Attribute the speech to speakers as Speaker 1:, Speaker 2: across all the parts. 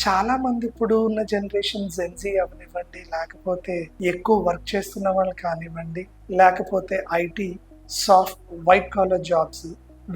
Speaker 1: చాలా మంది ఇప్పుడు ఉన్న జనరేషన్ జెన్జీ అవనివ్వండి, లేకపోతే ఎక్కువ వర్క్ చేస్తున్న వాళ్ళు కానివ్వండి, లేకపోతే IT, soft white collar jobs,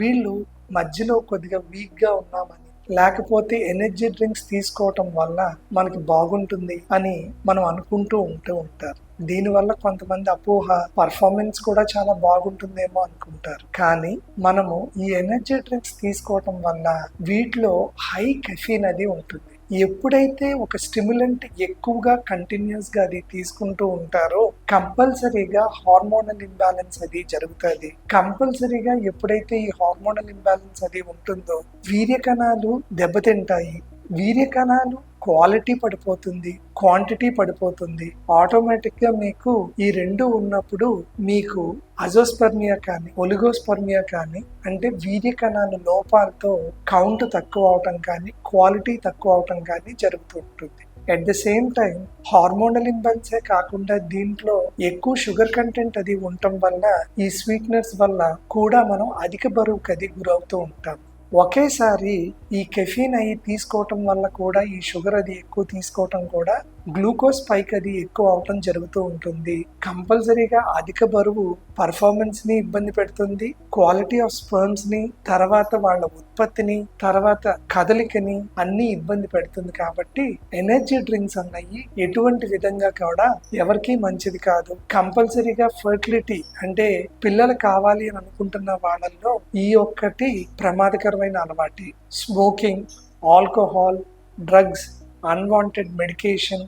Speaker 1: వీళ్ళు మధ్యలో కొద్దిగా వీక్గా ఉన్నామని, లేకపోతే ఎనర్జీ డ్రింక్స్ తీసుకోవటం వల్ల మనకి బాగుంటుంది అని మనం అనుకుంటూ ఉంటారు. దీనివల్ల కొంతమంది అపోహ, పర్ఫార్మెన్స్ కూడా చాలా బాగుంటుందేమో అనుకుంటారు. కానీ మనము ఈ ఎనర్జీ డ్రింక్స్ తీసుకోవటం వల్ల వీటిలో హై కెఫీన్ అది ఉంటుంది. ఎప్పుడైతే ఒక స్టిమ్యులెంట్ ఎక్కువగా కంటిన్యూస్ గా అది తీసుకుంటూ ఉంటారో కంపల్సరీగా హార్మోనల్ ఇంబ్యాలెన్స్ అది జరుగుతుంది. కంపల్సరీగా ఎప్పుడైతే ఈ హార్మోనల్ ఇంబ్యాలెన్స్ అది ఉంటుందో వీర్య కణాలు దెబ్బతింటాయి. వీర్య కణాలు క్వాలిటీ పడిపోతుంది, క్వాంటిటీ పడిపోతుంది. ఆటోమేటిక్ గా మీకు ఈ రెండు ఉన్నప్పుడు మీకు అజోస్పర్మియా కానీ ఒలిగోస్పర్మియా కానీ, అంటే వీర్య కణాలు లోపాలతో కౌంట్ తక్కువ అవటం కానీ క్వాలిటీ తక్కువ అవటం కానీ జరుగుతూ ఉంటుంది. At the same time hormonal ఇంబ్యాలెన్సే కాకుండా దీంట్లో ఎక్కువ షుగర్ కంటెంట్ అది ఉండటం వల్ల, ఈ స్వీట్నెస్ వల్ల కూడా మనం అధిక బరువుకి అది గురవుతూ ఉంటాం. ఒకేసారి ఈ కెఫీన్ అయి తీసుకోవటం వల్ల కూడా, ఈ షుగర్ అది ఎక్కువ తీసుకోవటం కూడా గ్లూకోజ్ స్పైక్ అది ఎక్కువ అవటం జరుగుతూ ఉంటుంది. కంపల్సరీగా అధిక బరువు పర్ఫార్మెన్స్ ని ఇబ్బంది పెడుతుంది, క్వాలిటీ ఆఫ్ స్పర్మ్స్ ని, తర్వాత వాళ్ళ ఉత్పత్తిని, తర్వాత కదలికని అన్ని ఇబ్బంది పెడుతుంది. కాబట్టి ఎనర్జీ డ్రింక్స్ అన్నవి ఎటువంటి విధంగా కూడా ఎవరికి మంచిది కాదు. కంపల్సరీగా ఫర్టిలిటీ అంటే పిల్లలు కావాలి అని అనుకుంటున్న వాళ్ళల్లో ఈ ఒక్కటి ప్రమాదకరమైన అలవాటు. Smoking, alcohol, drugs, unwanted medication,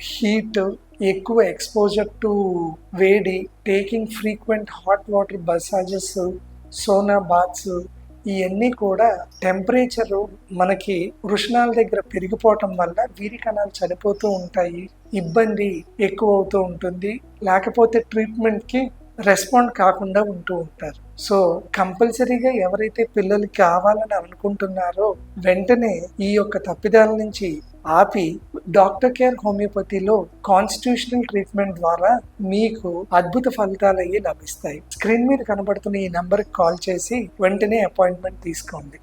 Speaker 1: heat, ఎక్కువ ఎక్స్పోజర్ టు వేడి, taking frequent hot water massages, sauna baths, ఇవన్నీ కూడా టెంపరేచర్ మనకి వృషణాల దగ్గర పెరిగిపోవటం వల్ల వీరి కణాలు చనిపోతూ ఉంటాయి, ఇబ్బంది ఎక్కువ అవుతూ ఉంటుంది. లేకపోతే ట్రీట్మెంట్కి రెస్పాండ్ కాకుండా ఉంటూ ఉంటారు. సో కంపల్సరీగా ఎవరైతే పిల్లలకి కావాలని అనుకుంటున్నారో వెంటనే ఈ యొక్క తప్పిదాల నుంచి ఆపి డాక్టర్ కేర్ హోమియోపతిలో కాన్స్టిట్యూషనల్ ట్రీట్మెంట్ ద్వారా మీకు అద్భుత ఫలితాలు అయ్యి లభిస్తాయి. స్క్రీన్ మీద కనబడుతున్న ఈ నంబర్కి కాల్ చేసి వెంటనే అపాయింట్మెంట్ తీసుకోండి.